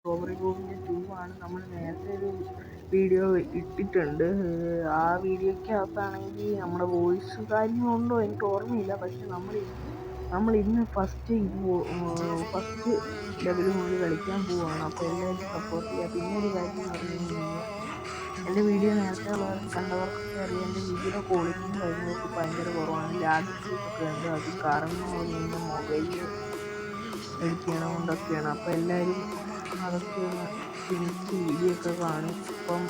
Strawberry ബോംബിൻ്റെ 2 ആണ്. നമ്മൾ നേരത്തെ ഒരു വീഡിയോ ഇട്ടിട്ടുണ്ട്. ആ വീഡിയോയ്ക്കകത്താണെങ്കിൽ നമ്മുടെ വോയിസ് കാര്യങ്ങളുണ്ടോ എനിക്ക് ഓർമ്മയില്ല. പക്ഷെ നമ്മൾ ഇന്ന് ഫസ്റ്റ് ലെവൽ മുതൽ കളിക്കാൻ പോവുകയാണ്. അപ്പോൾ എല്ലാവരും സപ്പോർട്ട് ചെയ്യുക. പിന്നെ ഒരു കാര്യം എന്ന് പറഞ്ഞു കഴിഞ്ഞാൽ എൻ്റെ വീഡിയോ നേരത്തെ കണ്ടവർക്കൊക്കെ അറിയാം, എൻ്റെ വീഡിയോയുടെ ക്വാളിറ്റിയും കാര്യങ്ങളൊക്കെ ഭയങ്കര കുറവാണ്. ലാഗ് ഇഷ്യൂസൊക്കെ ഉണ്ട്. അത് കാരണം എൻ്റെ മൊബൈലിൽ എഡിറ്റ് ചെയ്യണം കൊണ്ടൊക്കെയാണ്. അപ്പോൾ എല്ലാവരും അതൊക്കെ ഒന്ന് ക്ഷമിച്ച് വീഡിയോ ഒക്കെ കാണും. അപ്പം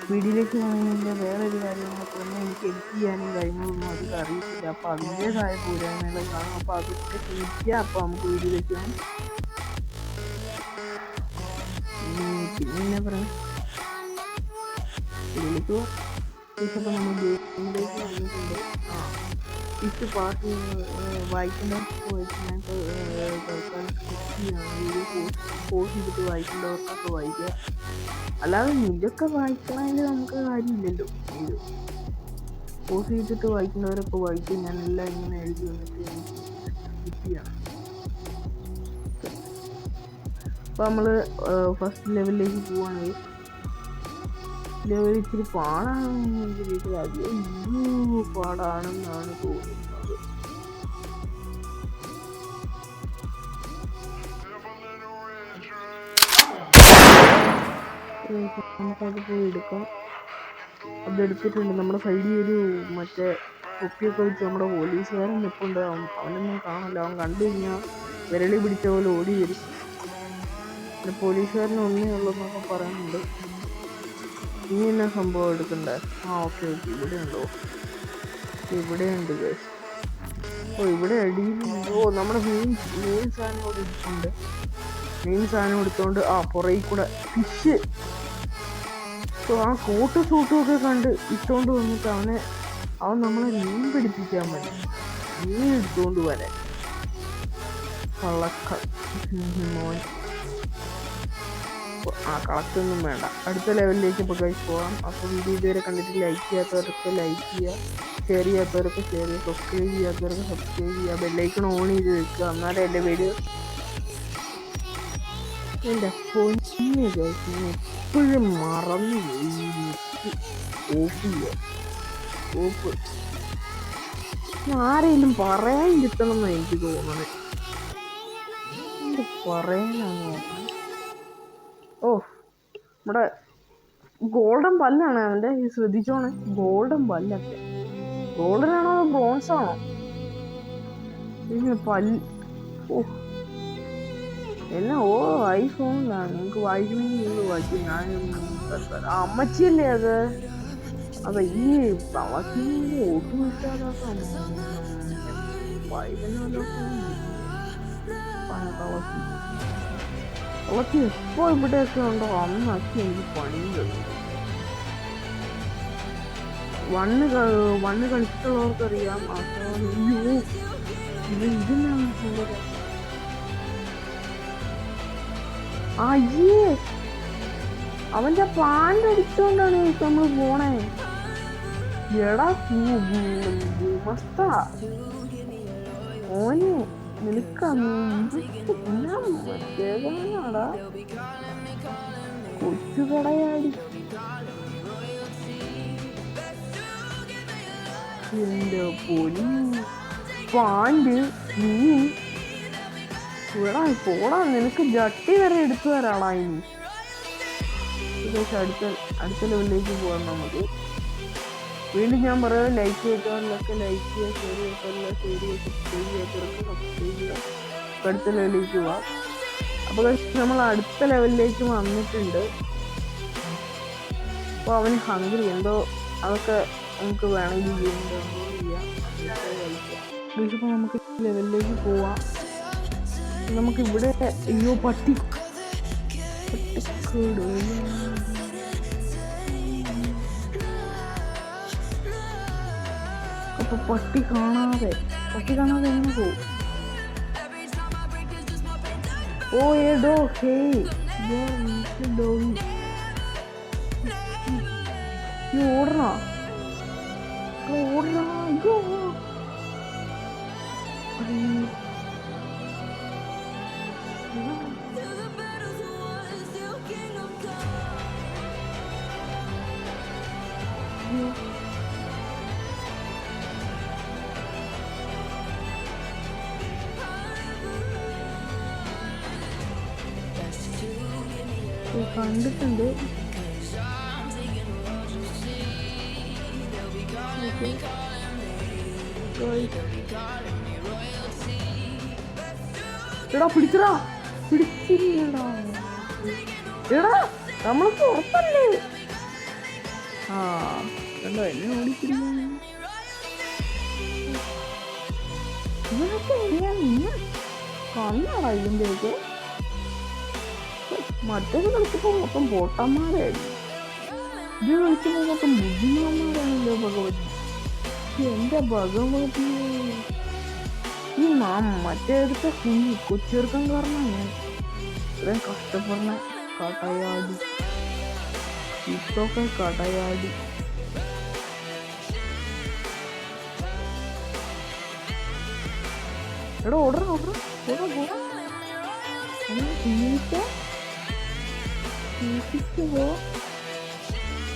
വീഡിയോയിലേക്ക് പോകുന്നതിൻ്റെ വേറൊരു കാര്യങ്ങളൊക്കെ ഒന്നും എനിക്ക് എഡിറ്റ് ചെയ്യാനും കാര്യങ്ങളൊന്നും അധികം അറിയത്തില്ല. അപ്പോൾ അതിൻ്റേതായ പോരായ്മകൾ കാണും. അപ്പോൾ അതൊക്കെ ക്ഷമിക്കുക. അപ്പോൾ നമുക്ക് വീഡിയോയിലേക്ക് പോകാം. പിന്നെ എന്നാ പറയാം, വീഡിയോയിലേക്ക് പോകാം. ഇപ്പോൾ നമ്മൾ ഗെയിമിലേക്ക് വന്നിട്ടുണ്ട്. ഫിഫ്ത്ത് പാർട്ട് വായിക്കേണ്ടവർക്ക് വായിക്കാനായിട്ട് തൽക്കാലം വീഡിയോ പോസ് ചെയ്തിട്ട് വായിക്കേണ്ടവർക്കൊക്കെ വായിക്കുക. അല്ലാതെ ഇതൊക്കെ വായിക്കണമെങ്കിൽ നമുക്ക് കാര്യമില്ലല്ലോ. വീഡിയോ പോസ് ചെയ്തിട്ട് വായിക്കുന്നവരൊക്കെ വായിക്കും. ഞാനെല്ലാം ഇങ്ങനെ എഴുതി വന്നിട്ട് എനിക്ക് സ്കിപ്പ് ചെയ്യണം. അപ്പോൾ നമ്മൾ ഫസ്റ്റ് ലെവലിലേക്ക് പോവാണ്. ലെവൽ ഇച്ചിരി പാടാണെന്ന് എനിക്ക് അധികം പാടാണെന്നാണ് തോന്നുന്നത്. നമുക്കത് പോയി എടുക്കാം. അതെടുത്തിട്ടുണ്ട്. നമ്മുടെ സൈഡിൽ ഒരു മറ്റേ കുപ്പിയൊക്കെ വെച്ച് നമ്മുടെ പോലീസുകാരൻ നിൽപ്പുണ്ട്. അവനൊന്നും കാണില്ല. അവൻ കണ്ടു കഴിഞ്ഞാൽ വിരളി പിടിച്ച പോലെ ഓടി വരും. പിന്നെ പോലീസുകാരന് ഒന്നേ ഉള്ളൂ എന്നൊക്കെ പറയുന്നുണ്ട്. ഇനി എന്നാ സംഭവം എടുക്കണ്ടേ? ഓക്കെ ഇവിടെ ഉണ്ടോ? ഇവിടെയുണ്ട്. ഇവിടെ അടിയിലുണ്ടോ? നമ്മുടെ മെയിൻ സാധനം കൂടെ ഇരിപ്പുണ്ട്. മെയിൻ സാധനം എടുത്തോണ്ട് പുറകിൽ കൂടെ ഫിഷ് ആ കോട്ട് സൂട്ടും ഒക്കെ കണ്ട് ഇട്ടുകൊണ്ട് വന്നിട്ട് അവൻ നമ്മളെ മീൻ പിടിപ്പിക്കാൻ മതി. മീൻ എടുത്തുകൊണ്ട് വരാൻ മോൻ. കളക്റ്റൊന്നും വേണ്ട. അടുത്ത ലെവലിലേക്ക് ഇപ്പോൾ പോകാം. അപ്പോൾ വീഡിയോ ഇതുവരെ കണ്ടിട്ട് ലൈക്ക് ചെയ്യാത്തവരൊക്കെ ലൈക്ക് ചെയ്യുക, ഷെയർ ചെയ്യാത്തവരൊക്കെ ഷെയർ ചെയ്യുക, സബ്സ്ക്രൈബ് ചെയ്യാത്തവരൊക്കെ സബ്സ്ക്രൈബ് ചെയ്യുക, ബെല്ലൈക്കൺ ഓൺ ചെയ്ത് വെക്കുക. എന്നാലും എൻ്റെ വീഡിയോ എൻ്റെ പൊന്നു എപ്പോഴും മറന്നു ഓഫ് ചെയ്യുക. ഓഫ് ആരെങ്കിലും പറയാൻ കിട്ടണമെന്ന് എനിക്ക് തോന്നണേ. പറയാനാണ് നോക്കണം. നമ്മുടെ ഗോൾഡൻ പല്ലാണ് അവൻ്റെ. ശ്രദ്ധിച്ചോണേ, ഗോൾഡൻ പല്ലൊക്കെ. ഗോൾഡൻ ആണോ അതോ ബ്രോൺസ് ആണോ? പല്ല് എന്നാ ഐഫോണിലാണ്. നിങ്ങൾക്ക് വായിക്കണമെങ്കിൽ വായിക്കും. അമ്മച്ചിയല്ലേ അത്. അപ്പൊ ഈ തളക്കിന് ഒട്ടും ഇട്ടാതാക്കാം. തളക്കി എപ്പോ ഇവിടെയൊക്കെ ഉണ്ടോ അന്നൊക്കെ എനിക്ക് പണിയും കഴിഞ്ഞു. വണ്ണ് കളിച്ചിട്ടുള്ളവർക്കറിയാം. ഇതിനാണ് അയ്യേ അവന്റെ പാൻറ് അടിച്ചോണ്ടാണ് നമ്മൾ പോണേ. എടാ മസ്ത ഓന് നിനക്കാടാ കൊച്ചു കടയാടി. എന്റെ പൊന്നു പാൻറ് നീ ഇവിടെ പോടാ. നിനക്ക് ജട്ടി വരെ എടുത്തു തരാടാ. ഇനി അടുത്ത ലെവലിലേക്ക് പോകാം നമുക്ക്. വീണ്ടും ഞാൻ പറയാം, ലൈക്ക് ചെയ്യാത്തവരിലൊക്കെ ലൈക്ക് ചെയ്യുക, ഷെയർ ചെയ്യാത്തവരില്ല ഷെയർ ചെയ്യുക, സബ്സ്ക്രൈബ് ചെയ്യാത്തവരൊക്കെ സബ്സ്ക്രൈബ് ചെയ്യുക. അടുത്ത ലെവലിലേക്ക് പോവാം. അപ്പോൾ നമ്മൾ അടുത്ത ലെവലിലേക്ക് വന്നിട്ടുണ്ട്. അപ്പോൾ അവന് ഹംഗ്രി എന്തോ അതൊക്കെ നമുക്ക് വേണമെങ്കിൽ ഡൗൺലോഡ് ചെയ്യാം. ഇപ്പോൾ നമുക്ക് ലെവലിലേക്ക് പോവാം. നമുക്കിവിടെ പട്ടി അപ്പൊ പട്ടി കാണാതെ എങ്ങനെ പോകും? ഓടണോ? കണ്ടിട്ടുണ്ട്. എടാ പിടിച്ചടാ, പിടിച്ചില്ലടാ. എടാ നമ്മൾ പുറത്തല്ലേ. ആ കണ്ടോ എന്നെ ഓടിച്ചിരിക്കുന്നു. ഇവനൊക്കെ എങ്ങനെയാ നിന്ന് കണ്ണാടാ ഇതിൻ്റെയൊക്കെ. മറ്റേത് കളിച്ചപ്പോൾ മൊത്തം പോട്ടന്മാരായിരുന്നു, ഇത് കളിച്ചപ്പോൾ മൊത്തം ബുദ്ധിമാന്മാരാണല്ലോ ഭഗവതി. എൻ്റെ ഭഗവതി, ഈ മറ്റേടുത്ത കൊച്ചെറുക്കം കാരണം ഞാൻ ഇത്രയും കഷ്ടപ്പെടുന്ന കടയാടി, ഇതൊക്കെ കടയാടി. എടാ ഓടറ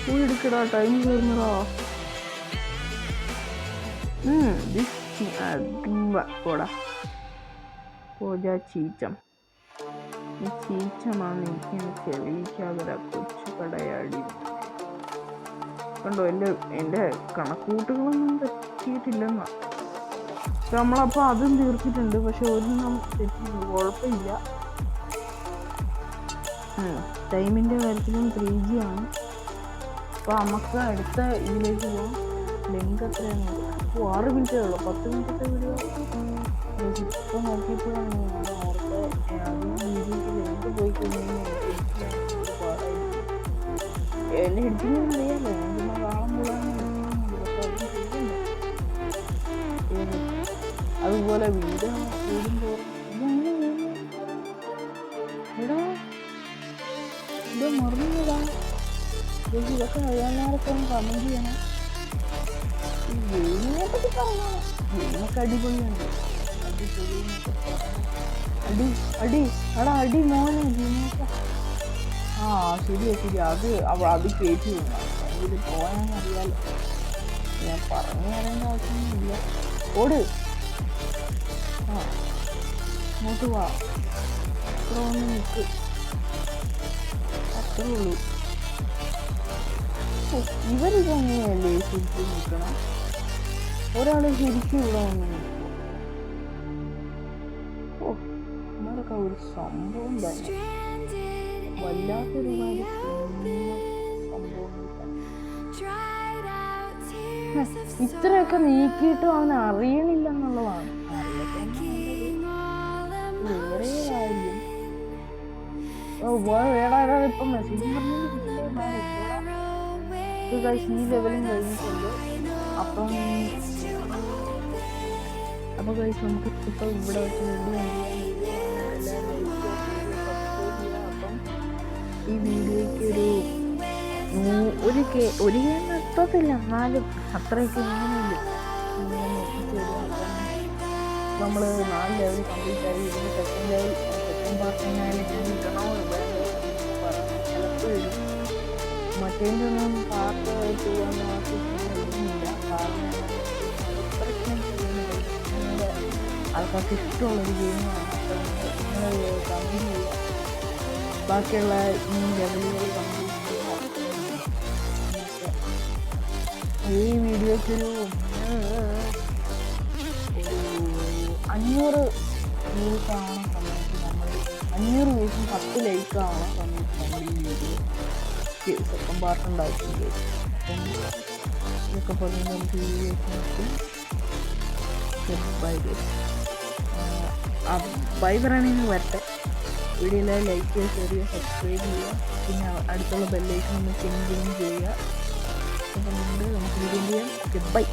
പോയി എടുക്കടാ, ടൈം തീർന്നടാ. പോടാ ചീച്ചം, ഈ ചീച്ചമാണ് എനിക്ക് തെളിയിക്കാതെ കൊച്ചു കടയാടി. കണ്ടോ എൻ്റെ കണക്കൂട്ടുകളൊന്നും തെറ്റിയിട്ടില്ലെന്നാ. നമ്മളപ്പോൾ അതും തീർത്തിട്ടുണ്ട്, പക്ഷെ ഒരെണ്ണം തെറ്റിയിട്ടുണ്ട്, കുഴപ്പമില്ല. ടൈമിൻ്റെ കാര്യത്തിലും 3G ആണ്. അപ്പോൾ നമുക്ക് അടുത്ത ഇതിലേക്ക് പോകാം. ലെങ്ക് എത്രയാണ്? 6 മിനിറ്റേ ഉള്ളൂ, 10 മിനിറ്റത്തെ വീഡിയോ. ഇപ്പോൾ നോക്കിയപ്പോഴാണ് ഞാൻ ഓർത്ത് വീഡിയോക്ക് ലെങ്ക് പോയി കഴിഞ്ഞാൽ എനിക്ക് പാടായിരിക്കും. എന്നെ എഡിറ്റിംഗ് അറിയാമല്ലോ, ഞാൻ കാണുമ്പോഴാണ് പക്ഷെ അതും ചെയ്യുന്നുണ്ട്. അതുപോലെ വീഡിയോ കൂടുമ്പോൾ ഇത് മറന്നതാ. ഇതൊക്കെ അറിയാവുന്നവരൊക്കെ ഒന്ന് കമൻറ്റ് ചെയ്യണം. ഈ ഗെയിമിനെ പറ്റി പറഞ്ഞാൽ ഗെയിമൊക്കെ അടിപൊളിയുണ്ട്, അടിപൊളിയെന്നൊക്കെ പറഞ്ഞു. അടി മോനെ ഗെയിമൊക്കെ. ശരി അത് കയറ്റി വേണം, ഇത് പോകാനറിയാലോ, ഞാൻ പറഞ്ഞു തരേണ്ട ആവശ്യമൊന്നുമില്ല. ഓട്, ഇങ്ങോട്ട് വാ, അത്ര ഒന്ന് നിൽക്ക്, അത്രേ ഉള്ളൂ. ഇവരിതെങ്ങനെയല്ലേ ശരിക്കും നിൽക്കണം? ഒരാൾ ശരിക്കും ഇവിടെ വന്ന് നിൽക്കും. നമ്മളൊക്കെ ഒരു സംഭവം തന്നെ, വല്ലാത്തൊരു സംഭവം. ഇത്രയൊക്കെ നീക്കിയിട്ടും അവൻ അറിയണില്ലെന്നുള്ളതാണ്. വേറെ കാര്യം ഇപ്പം മെസ്സേജ് പറഞ്ഞിട്ട് ഈ ലെവലും കഴിഞ്ഞിട്ടുണ്ട്. അപ്പം കഴിച്ച് നമുക്ക് ഇപ്പം ഇവിടെ വെച്ച് അപ്പം ഈ വീഡിയോയ്ക്ക് ഒരു എത്തത്തില്ല, എന്നാലും അത്രയൊക്കെ ഇങ്ങനെയില്ല എത്തിച്ചേരും. അപ്പം നമ്മൾ 4 ലെവൽ കംപ്ലീറ്റ് ആയി. ഇതിന് സെക്കൻഡ് പാർട്ടിനായാലും ഞാൻ കിട്ടണോ ചിലപ്പോൾ ഇടും. മറ്റേൻ്റെ ഒന്നും പാർട്ട് ചെയ്യാൻ ഇടുന്നില്ല, കാരണം ആൾക്കാർക്ക് ഇഷ്ടമുള്ളൊരു ഗെയിമാണ്. അപ്പം നിങ്ങൾ കംപ്ലീറ്റ് ചെയ്യുക, ബാക്കിയുള്ള ഈ ലെവലുകൾ കംപ്ലീറ്റ് ചെയ്യുക. ഈ വീഡിയോയ്ക്കൊരു 500 വ്യൂസ് ആവണ സമയത്ത് നമ്മൾ 500 വ്യൂസും 10 ലൈക്ക് ആവണ സമയത്ത് നമ്മൾ ഈ വീഡിയോ സെക്കൻഡ് പാർട്ട് ഉണ്ടായിട്ടുണ്ട്. അപ്പം ഇതൊക്കെ പറഞ്ഞ് നമുക്ക് ഈ വീഡിയോക്ക് ബൈ പറയണമെങ്കിൽ വരട്ടെ. വീഡിയോയിൽ ലൈക്ക് ചെയ്യുക, ഷെയർ ചെയ്യുക, സബ്സ്ക്രൈബ് ചെയ്യുക, പിന്നെ അടുത്തുള്ള ബെല്ലൈക്കൺ ഒന്ന് പിൻ ചെയ്യുക. അപ്പം നമുക്ക് വീഡിയോ ചെയ്യാം. ബൈ.